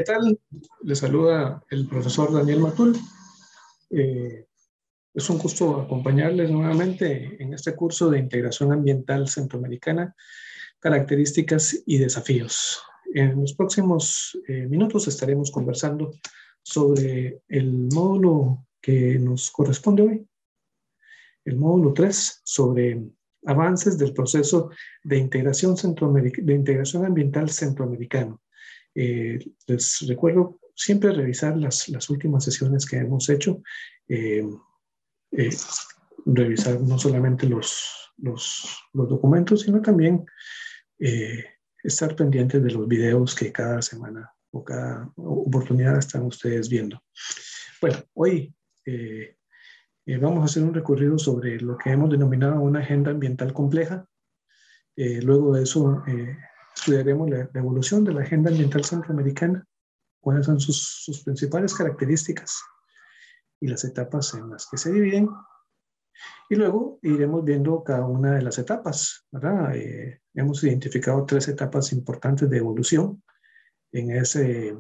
¿qué tal? Les saluda el profesor Daniel Matul. Es un gusto acompañarles nuevamente en este curso de Integración Ambiental Centroamericana, Características y Desafíos. En los próximos minutos estaremos conversando sobre el módulo que nos corresponde hoy, el módulo 3, sobre avances del proceso de integración ambiental centroamericano. Les recuerdo siempre revisar las últimas sesiones que hemos hecho, revisar no solamente los documentos, sino también estar pendientes de los videos que cada semana o cada oportunidad están ustedes viendo. Bueno, hoy vamos a hacer un recorrido sobre lo que hemos denominado una agenda ambiental compleja. Luego de eso estudiaremos la evolución de la agenda ambiental centroamericana, cuáles son sus principales características y las etapas en las que se dividen. Y luego iremos viendo cada una de las etapas, ¿verdad? Hemos identificado 3 etapas importantes de evolución en ese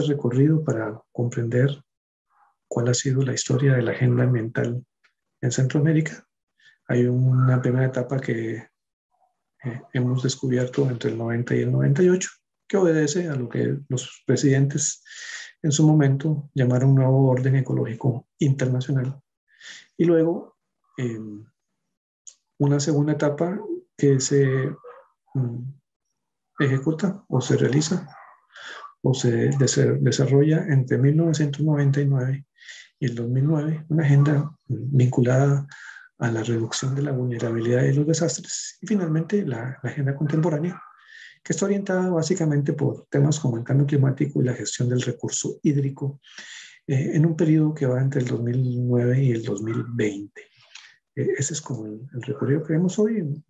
recorrido para comprender cuál ha sido la historia de la agenda ambiental en Centroamérica. Hay una primera etapa que hemos descubierto entre el 90 y el 98, que obedece a lo que los presidentes en su momento llamaron nuevo orden ecológico internacional. Y luego una segunda etapa que se ejecuta o se realiza o se desarrolla entre 1999 y el 2009, una agenda vinculada a la reducción de la vulnerabilidad y los desastres. Y finalmente la agenda contemporánea, que está orientada básicamente por temas como el cambio climático y la gestión del recurso hídrico en un periodo que va entre el 2009 y el 2020. Ese es como el recorrido que vemos hoy.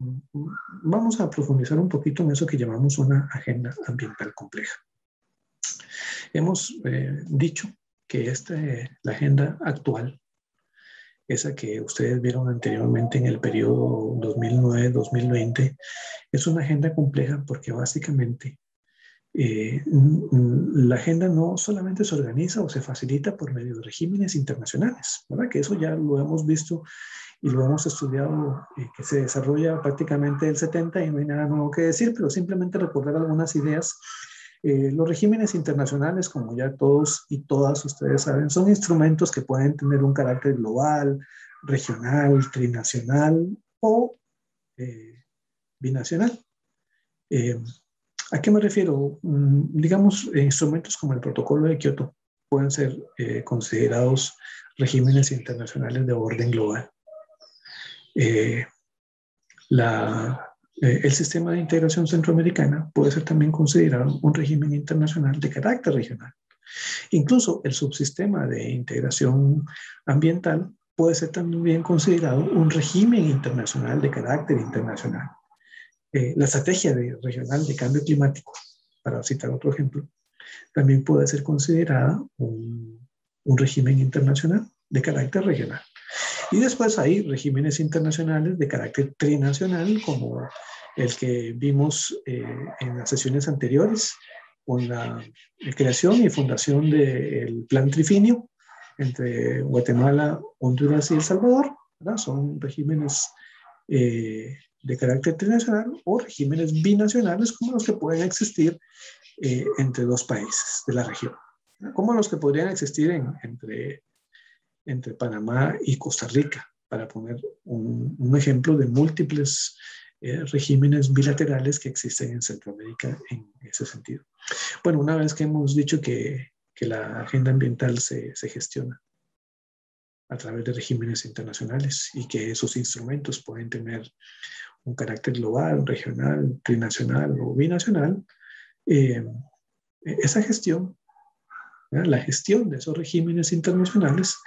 Vamos a profundizar un poquito en eso que llamamos una agenda ambiental compleja. Hemos dicho que la agenda actual, esa que ustedes vieron anteriormente en el periodo 2009-2020, es una agenda compleja porque básicamente la agenda no solamente se organiza o se facilita por medio de regímenes internacionales, ¿verdad? Que eso ya lo hemos visto y lo hemos estudiado, que se desarrolla prácticamente del 70 y no hay nada nuevo que decir, pero simplemente recordar algunas ideas. Los regímenes internacionales, como ya todos y todas ustedes saben, son instrumentos que pueden tener un carácter global, regional, trinacional o binacional. ¿A qué me refiero? Digamos, instrumentos como el Protocolo de Kioto pueden ser considerados regímenes internacionales de orden global. El sistema de integración centroamericana puede ser también considerado un régimen internacional de carácter regional. Incluso el subsistema de integración ambiental puede ser también considerado un régimen internacional de carácter internacional. La estrategia regional de cambio climático, para citar otro ejemplo, también puede ser considerada un régimen internacional de carácter regional. Y después hay regímenes internacionales de carácter trinacional, como el que vimos en las sesiones anteriores, con la creación y fundación del Plan Trifinio entre Guatemala, Honduras y El Salvador, ¿verdad? Son regímenes de carácter trinacional o regímenes binacionales, como los que pueden existir entre 2 países de la región, ¿verdad? Como los que podrían existir entre Panamá y Costa Rica, para poner un ejemplo de múltiples regímenes bilaterales que existen en Centroamérica en ese sentido. Bueno, una vez que hemos dicho que la agenda ambiental se gestiona a través de regímenes internacionales y que esos instrumentos pueden tener un carácter global, regional, trinacional o binacional, esa gestión, ¿verdad? La gestión de esos regímenes internacionales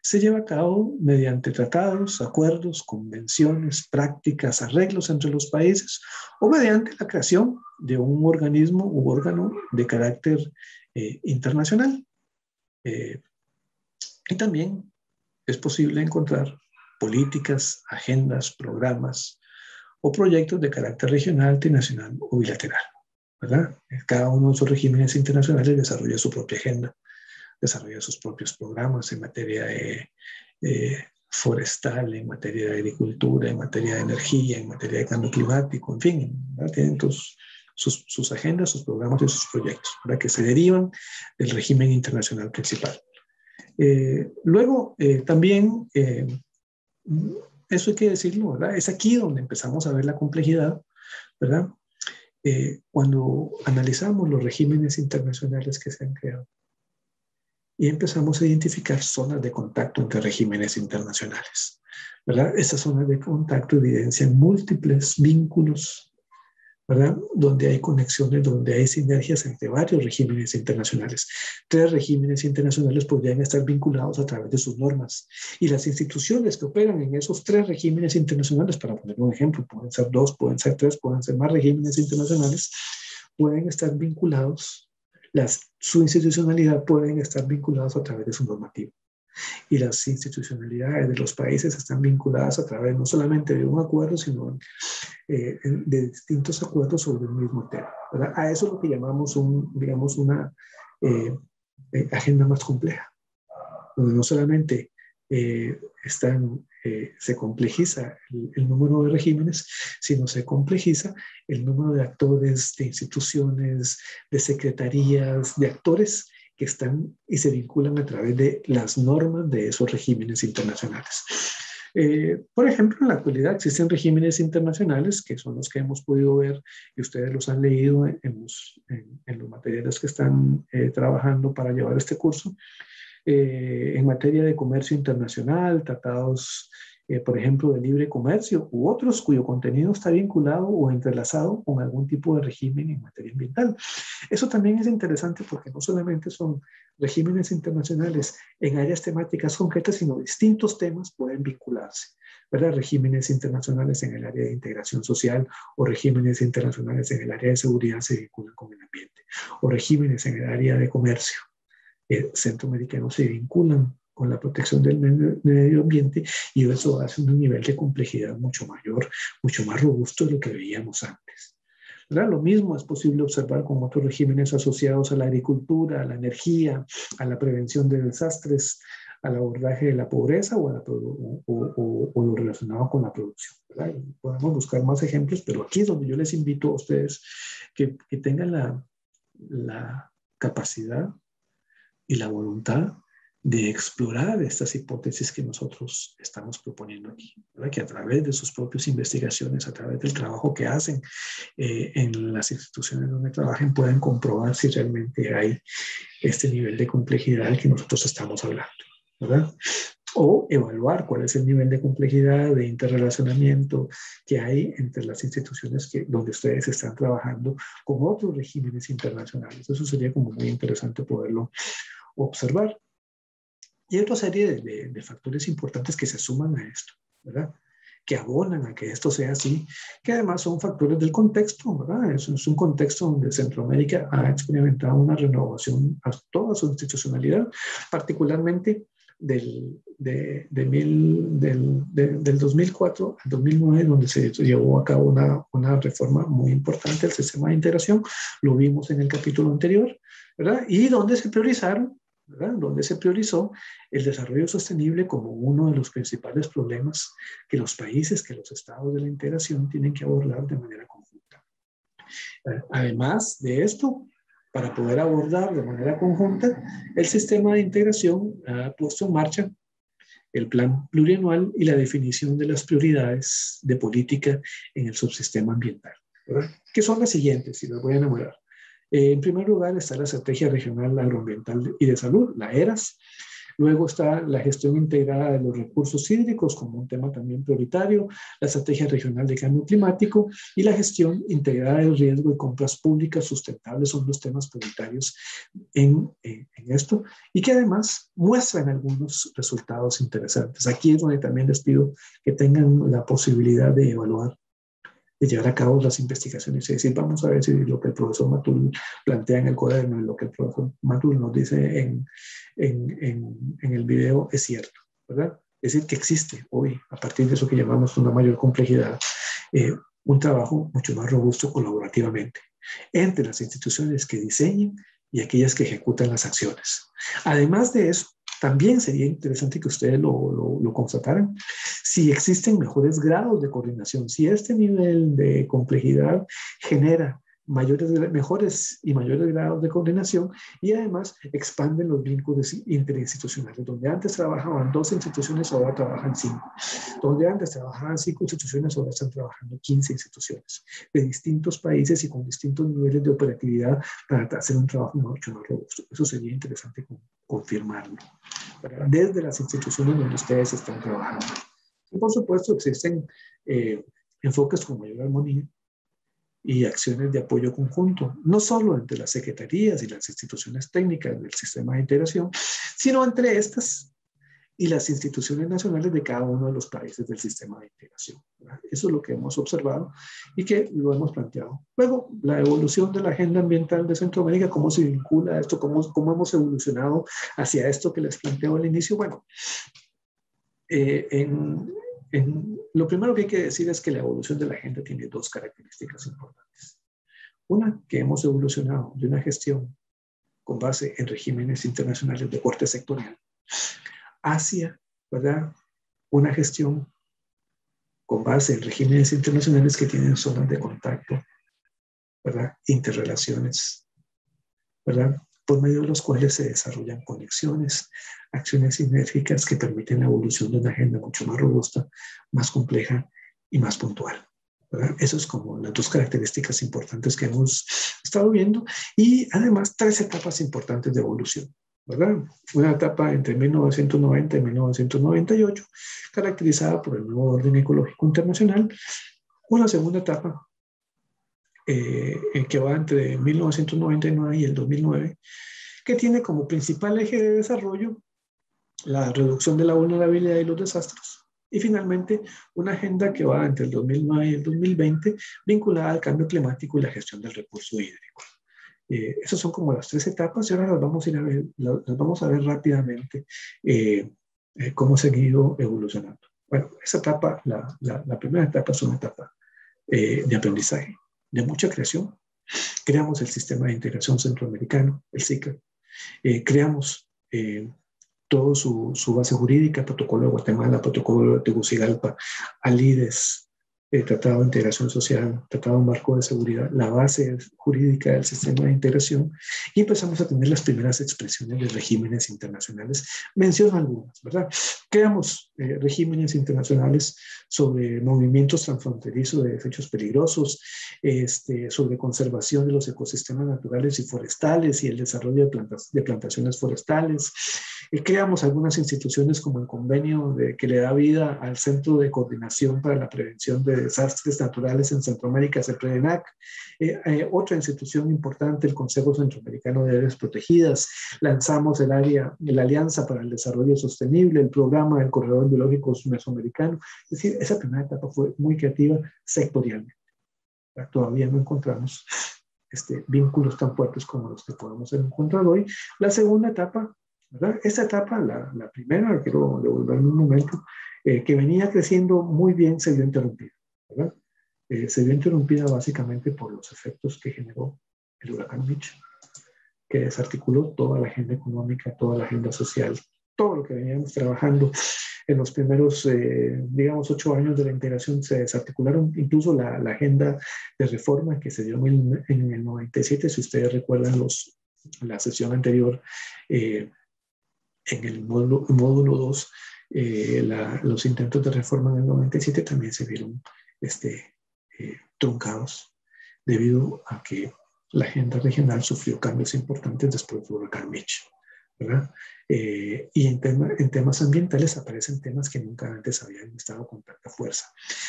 se lleva a cabo mediante tratados, acuerdos, convenciones, prácticas, arreglos entre los países o mediante la creación de un organismo u órgano de carácter internacional. Y también es posible encontrar políticas, agendas, programas o proyectos de carácter regional, trinacional o bilateral, ¿verdad? Cada uno de esos regímenes internacionales desarrolla su propia agenda, desarrolla sus propios programas en materia forestal, en materia de agricultura, en materia de energía, en materia de cambio climático, en fin, ¿verdad? Tienen sus agendas, sus programas y sus proyectos, ¿verdad? Que se derivan del régimen internacional principal. Luego, también, eso hay que decirlo, ¿verdad? Es aquí donde empezamos a ver la complejidad, ¿verdad? Cuando analizamos los regímenes internacionales que se han creado y empezamos a identificar zonas de contacto entre regímenes internacionales, ¿verdad? Estas zonas de contacto evidencian múltiples vínculos, ¿verdad? Donde hay conexiones, donde hay sinergias entre varios regímenes internacionales. 3 regímenes internacionales podrían estar vinculados a través de sus normas. Y las instituciones que operan en esos 3 regímenes internacionales, para poner un ejemplo, pueden ser 2, pueden ser 3, pueden ser más regímenes internacionales, pueden estar vinculados, su institucionalidad pueden estar vinculados a través de su normativa. Y las institucionalidades de los países están vinculadas a través no solamente de un acuerdo, sino de distintos acuerdos sobre un mismo tema, ¿verdad? A eso es lo que llamamos digamos, una agenda más compleja, donde no solamente se complejiza el número de regímenes, sino se complejiza el número de actores, de instituciones, de secretarías, de actores que están y se vinculan a través de las normas de esos regímenes internacionales. Por ejemplo, en la actualidad existen regímenes internacionales que son los que hemos podido ver y ustedes los han leído en los materiales que están trabajando para llevar este curso, en materia de comercio internacional, tratados, por ejemplo, de libre comercio u otros cuyo contenido está vinculado o entrelazado con algún tipo de régimen en materia ambiental. Eso también es interesante porque no solamente son regímenes internacionales en áreas temáticas concretas, sino distintos temas pueden vincularse, ¿verdad? Regímenes internacionales en el área de integración social o regímenes internacionales en el área de seguridad se vinculan con el ambiente, o regímenes en el área de comercio centroamericanos se vinculan con la protección del medio ambiente y eso hace un nivel de complejidad mucho mayor, mucho más robusto de lo que veíamos antes. ¿Verdad? Lo mismo es posible observar con otros regímenes asociados a la agricultura, a la energía, a la prevención de desastres, al abordaje de la pobreza o lo relacionado con la producción, ¿verdad? Podemos buscar más ejemplos, pero aquí es donde yo les invito a ustedes que tengan la capacidad y la voluntad de explorar estas hipótesis que nosotros estamos proponiendo aquí, ¿verdad? Que a través de sus propias investigaciones, a través del trabajo que hacen en las instituciones donde trabajen, puedan comprobar si realmente hay este nivel de complejidad del que nosotros estamos hablando, ¿verdad? O evaluar cuál es el nivel de complejidad, de interrelacionamiento que hay entre las instituciones donde ustedes están trabajando con otros regímenes internacionales. Eso sería como muy interesante poderlo observar. Y hay otra serie de factores importantes que se suman a esto, ¿verdad? Que abonan a que esto sea así, que además son factores del contexto, ¿verdad? Es un contexto donde Centroamérica ha experimentado una renovación a toda su institucionalidad, particularmente del 2004 al 2009, donde se llevó a cabo una reforma muy importante del sistema de integración. Lo vimos en el capítulo anterior, ¿verdad? Y donde se priorizaron, ¿verdad? Donde se priorizó el desarrollo sostenible como uno de los principales problemas que los países, que los estados de la integración tienen que abordar de manera conjunta. Además de esto, para poder abordar de manera conjunta, el sistema de integración ha puesto en marcha el plan plurianual y la definición de las prioridades de política en el subsistema ambiental, ¿verdad? Que son las siguientes, si las voy a enumerar. En primer lugar está la Estrategia Regional Agroambiental y de Salud, la ERAS. Luego está la gestión integrada de los recursos hídricos como un tema también prioritario, la Estrategia Regional de Cambio Climático y la gestión integrada del riesgo y compras públicas sustentables son los temas prioritarios en esto y que además muestran algunos resultados interesantes. Aquí es donde también les pido que tengan la posibilidad de evaluar, de llevar a cabo las investigaciones y decir, vamos a ver si lo que el profesor Matul plantea en el cuaderno y lo que el profesor Matul nos dice en el video es cierto, ¿verdad? Es decir, que existe hoy, a partir de eso que llamamos una mayor complejidad, un trabajo mucho más robusto colaborativamente, entre las instituciones que diseñan y aquellas que ejecutan las acciones. Además de eso, también sería interesante que ustedes lo constataran, si existen mejores grados de coordinación, si este nivel de complejidad genera mejores y mayores grados de coordinación y además expanden los vínculos interinstitucionales. Donde antes trabajaban 2 instituciones, ahora trabajan 5. Donde antes trabajaban 5 instituciones, ahora están trabajando 15 instituciones de distintos países y con distintos niveles de operatividad para hacer un trabajo mucho más robusto. Eso sería interesante confirmarlo, ¿verdad? Desde las instituciones donde ustedes están trabajando. Y por supuesto existen enfoques con mayor armonía y acciones de apoyo conjunto, no solo entre las secretarías y las instituciones técnicas del sistema de integración, sino entre estas y las instituciones nacionales de cada uno de los países del sistema de integración, ¿verdad? Eso es lo que hemos observado y que lo hemos planteado. Luego, la evolución de la agenda ambiental de Centroamérica, cómo se vincula a esto, cómo hemos evolucionado hacia esto que les planteo al inicio. Bueno, lo primero que hay que decir es que la evolución de la agenda tiene 2 características importantes. Una, que hemos evolucionado de una gestión con base en regímenes internacionales de corte sectorial hacia, ¿verdad?, una gestión con base en regímenes internacionales que tienen zonas de contacto, ¿verdad?, interrelaciones, ¿verdad?, por medio de los cuales se desarrollan conexiones, acciones sinérgicas que permiten la evolución de una agenda mucho más robusta, más compleja y más puntual, ¿verdad? Eso es como las 2 características importantes que hemos estado viendo y además 3 etapas importantes de evolución, ¿verdad? Una etapa entre 1990 y 1998, caracterizada por el nuevo orden ecológico internacional. Una segunda etapa que va entre 1999 y el 2009, que tiene como principal eje de desarrollo la reducción de la vulnerabilidad y los desastres. Y finalmente, una agenda que va entre el 2009 y el 2020, vinculada al cambio climático y la gestión del recurso hídrico. Esas son como las 3 etapas y ahora las vamos a ver rápidamente cómo se han ido evolucionando. Bueno, esa etapa, la primera etapa es una etapa de aprendizaje, de mucha creación. Creamos el Sistema de Integración Centroamericano, el SICA. Creamos toda su base jurídica, Protocolo de Guatemala, Protocolo de Tegucigalpa, ALIDES, Tratado de Integración Social, Tratado Marco de Seguridad, la base jurídica del sistema de integración, y empezamos a tener las primeras expresiones de regímenes internacionales. Menciono algunas, ¿verdad? Creamos regímenes internacionales sobre movimientos transfronterizos de desechos peligrosos, sobre conservación de los ecosistemas naturales y forestales y el desarrollo de plantaciones forestales. Creamos algunas instituciones como el convenio que le da vida al Centro de Coordinación para la Prevención de Desastres Naturales en Centroamérica, CEPREDENAC. Otra institución importante, el Consejo Centroamericano de Áreas Protegidas. Lanzamos la Alianza para el Desarrollo Sostenible, el programa del Corredor Biológico Mesoamericano. Es decir, esa primera etapa fue muy creativa sectorialmente. Todavía no encontramos vínculos tan fuertes como los que podemos encontrar hoy. La segunda etapa, ¿verdad? Esta etapa, la primera, quiero devolverme un momento, que venía creciendo muy bien, se vio interrumpida, ¿verdad? Se vio interrumpida básicamente por los efectos que generó el huracán Mitch, que desarticuló toda la agenda económica, toda la agenda social, todo lo que veníamos trabajando en los primeros, digamos, 8 años de la integración. Se desarticularon incluso la agenda de reforma que se dio en el 97, si ustedes recuerdan la sesión anterior, en el módulo 2, los intentos de reforma en el 97 también se vieron truncados debido a que la agenda regional sufrió cambios importantes después del huracán Mitch, ¿verdad? Y en temas ambientales aparecen temas que nunca antes habían estado con tanta fuerza.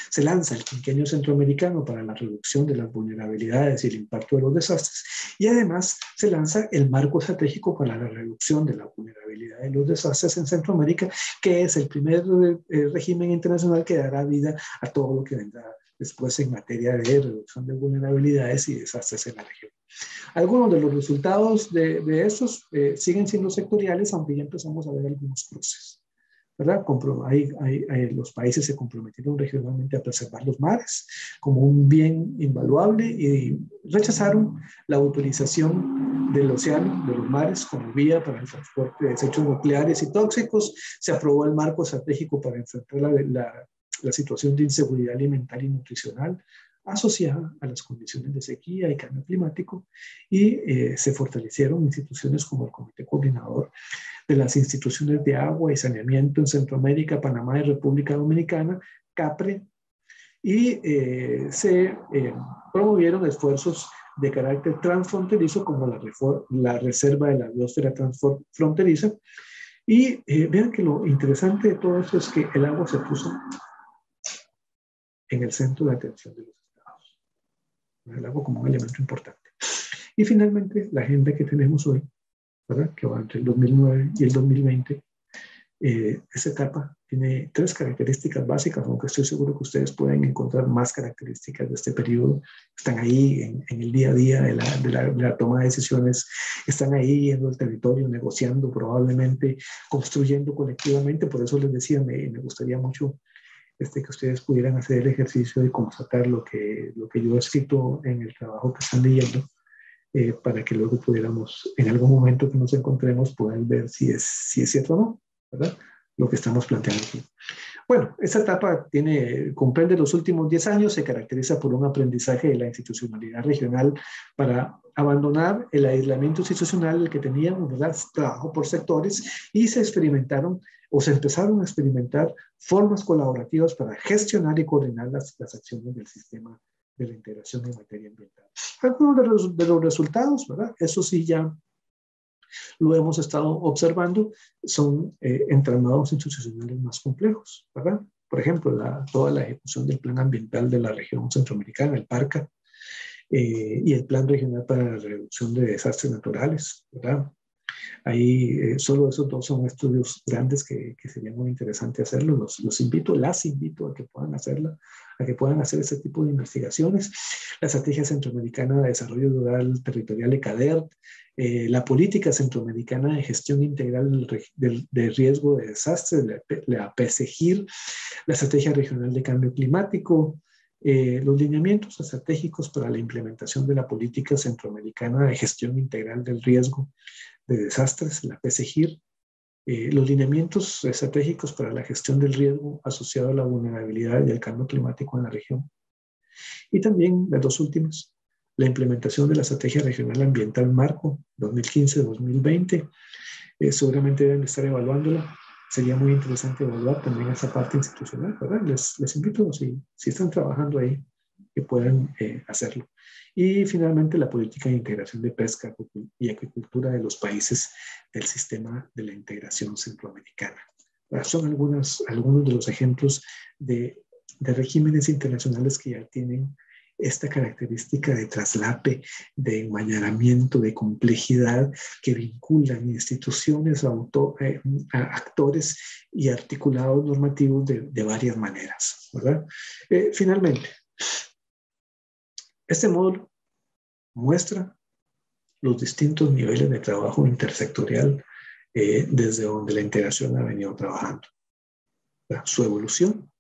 Se lanza el Quinquenio Centroamericano para la reducción de las vulnerabilidades y el impacto de los desastres, y además se lanza el Marco Estratégico para la reducción de la vulnerabilidad y los desastres en Centroamérica, que es el primer régimen internacional que dará vida a todo lo que vendrá después en materia de reducción de vulnerabilidades y desastres en la región. Algunos de los resultados de estos siguen siendo sectoriales, aunque ya empezamos a ver algunos cruces, ¿verdad? Los países se comprometieron regionalmente a preservar los mares como un bien invaluable y rechazaron la utilización del océano, de los mares, como vía para el transporte de desechos nucleares y tóxicos. Se aprobó el marco estratégico para enfrentar la situación de inseguridad alimentaria y nutricional asociada a las condiciones de sequía y cambio climático, y se fortalecieron instituciones como el Comité Coordinador de las Instituciones de Agua y Saneamiento en Centroamérica, Panamá y República Dominicana, CAPRE, y se promovieron esfuerzos de carácter transfronterizo como la Reserva de la Biosfera Transfronteriza. Y vean que lo interesante de todo esto es que el agua se puso en el centro de atención de los estados. El agua como un elemento importante. Y finalmente, la agenda que tenemos hoy, ¿verdad?, que va entre el 2009 y el 2020, esa etapa tiene 3 características básicas, aunque estoy seguro que ustedes pueden encontrar más características de este periodo. Están ahí en el día a día de la toma de decisiones, están ahí en el territorio, negociando probablemente, construyendo colectivamente. Por eso les decía, me gustaría mucho que ustedes pudieran hacer el ejercicio de constatar lo que yo he escrito en el trabajo que están leyendo, para que luego pudiéramos, en algún momento que nos encontremos, poder ver si es cierto o no, ¿verdad?, lo que estamos planteando aquí. Bueno, esta etapa comprende los últimos 10 años, se caracteriza por un aprendizaje de la institucionalidad regional para abandonar el aislamiento institucional que teníamos, ¿verdad?, trabajo por sectores, y se empezaron a experimentar formas colaborativas para gestionar y coordinar las acciones del sistema de la integración en materia ambiental. Algunos de los resultados, ¿verdad?, eso sí ya lo hemos estado observando, son entramados institucionales más complejos, ¿verdad? Por ejemplo, toda la ejecución del Plan Ambiental de la región centroamericana, el PARCA, y el Plan Regional para la Reducción de Desastres Naturales, ¿verdad? Ahí solo esos 2 son estudios grandes que sería muy interesante hacerlo. Las invito a que puedan hacerla, a que puedan hacer ese tipo de investigaciones. La Estrategia Centroamericana de Desarrollo Rural Territorial, ECADERT, la Política Centroamericana de Gestión Integral de Riesgo de Desastres, la PSEGIR, la Estrategia Regional de Cambio Climático, los lineamientos estratégicos para la implementación de la Política Centroamericana de Gestión Integral del Riesgo de Desastres, la PSEGIR, los lineamientos estratégicos para la gestión del riesgo asociado a la vulnerabilidad y al cambio climático en la región. Y también las 2 últimas, la implementación de la Estrategia Regional Ambiental Marco 2015-2020. Seguramente deben estar evaluándola. Sería muy interesante evaluar también esa parte institucional, ¿verdad? Les invito, si están trabajando ahí, que puedan hacerlo. Y finalmente, la política de integración de pesca y acuicultura de los países del sistema de la integración centroamericana. Son algunos de los ejemplos de regímenes internacionales que ya tienen esta característica de traslape, de enmañaramiento, de complejidad, que vinculan instituciones, a actores y articulados normativos de varias maneras, ¿verdad? Finalmente, este módulo muestra los distintos niveles de trabajo intersectorial desde donde la integración ha venido trabajando. Su evolución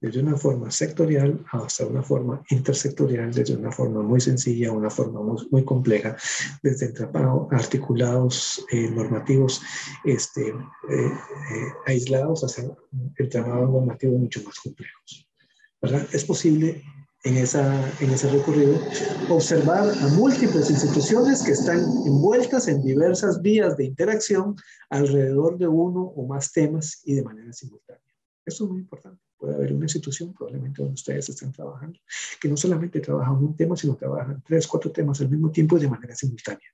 desde una forma sectorial hasta una forma intersectorial, desde una forma muy sencilla a una forma muy compleja, desde articulados normativos aislados hasta entramados normativos mucho más complejos, ¿verdad? Es posible en ese recorrido observar a múltiples instituciones que están envueltas en diversas vías de interacción alrededor de uno o más temas y de manera simultánea. Esto es muy importante. Puede haber una institución, probablemente donde ustedes están trabajando, que no solamente trabajan un tema, sino trabajan 3, 4 temas al mismo tiempo y de manera simultánea.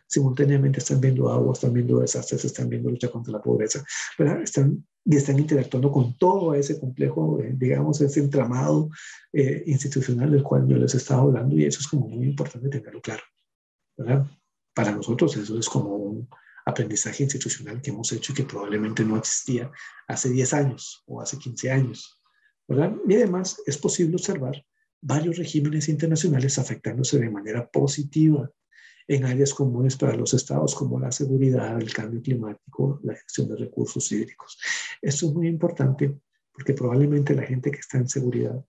Simultáneamente están viendo agua, están viendo desastres, están viendo lucha contra la pobreza, ¿verdad? Están interactuando con todo ese complejo, digamos, ese entramado institucional del cual yo les estaba hablando, y eso es como muy importante tenerlo claro, ¿verdad? Para nosotros eso es como un aprendizaje institucional que hemos hecho y que probablemente no existía hace 10 años o hace 15 años, ¿verdad? Y además es posible observar varios regímenes internacionales afectándose de manera positiva en áreas comunes para los estados como la seguridad, el cambio climático, la gestión de recursos hídricos. Esto es muy importante porque probablemente la gente que está en seguridad,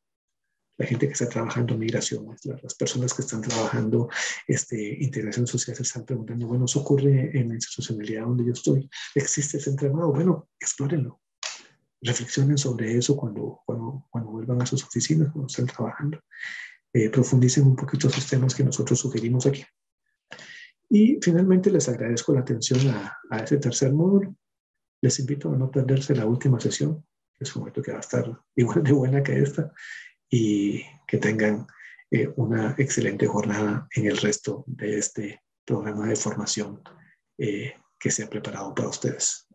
la gente que está trabajando migraciones, las personas que están trabajando integración social se están preguntando, bueno, ¿eso ocurre en la institucionalidad donde yo estoy? ¿Existe ese entramado? Bueno, explórenlo. Reflexionen sobre eso cuando vuelvan a sus oficinas, cuando estén trabajando. Profundicen un poquito esos temas que nosotros sugerimos aquí. Y finalmente les agradezco la atención a ese tercer módulo. Les invito a no perderse la última sesión. Es un momento que va a estar igual de buena que esta y que tengan una excelente jornada en el resto de este programa de formación que se ha preparado para ustedes.